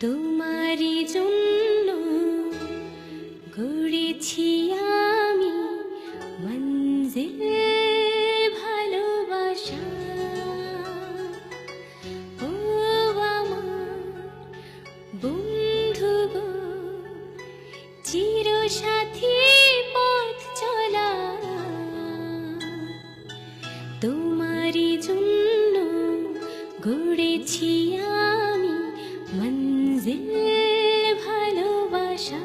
তোমারই জন্য গড়েছি আমি মঞ্জিল ভালোবাসা। ও আমার বন্ধু গো, চিরসাথী পথ চলা, তোমারই জন্য গড়েছি আমি মঞ্জিল ভালোবাসা।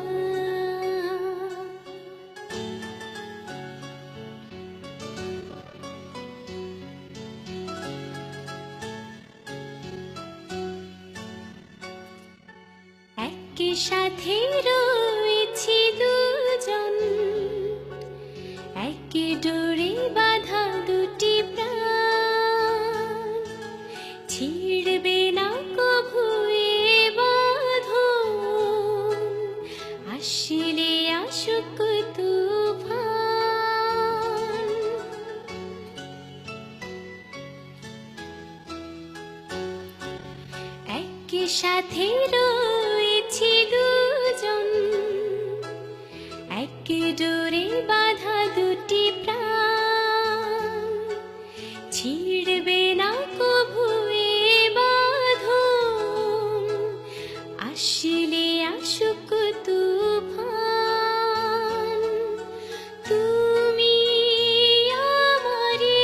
একই সাথে রয়েছি দুজন, একই ডোরে বাঁধা দুটি প্রাণ, ছিড়বে না কভু এ বাঁধন, আসলে আসুক তুফান। একই সাথে রয়েছি দুজন, একই ডোরে বাঁধা দুটি প্রাণ, ছিড়বে না কভু এ বাঁধন, আসলে আসুক তুফান। তুমি আমারে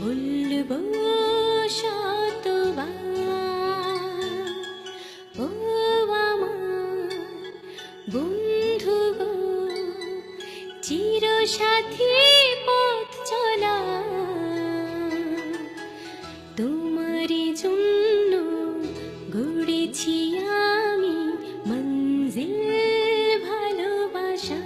বলবো শতবার, ও আমার বন্ধু গো, চিরসাথী পথ চলা, তোমারই জন্য গড়েছি আমি মঞ্জিল ভালোবাসা।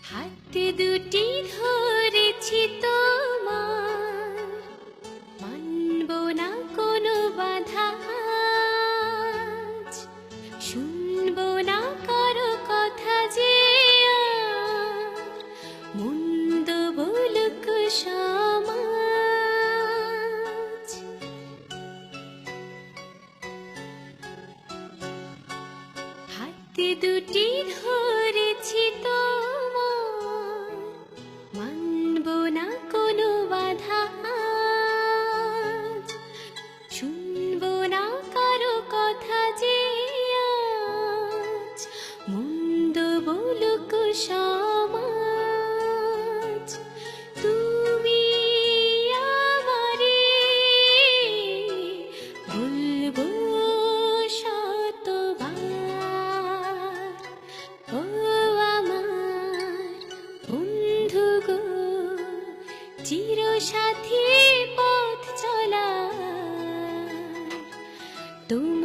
হাত দুটি ধরেছি তোমার, মানব না কোনো বাধা, শুনব না কারো কথা যে আর মন্দ বলুক সমাজ। হাত দুটি ধরেছি তোমার, মানব না কোনো বাধা, শুনব না কারো কথা যে আজ মন্দ বলুক সমাজ। তুমি আমারে বলবো শতবার, ও আমার বন্ধু গো, চিরসাথী পথ চলা, তুমি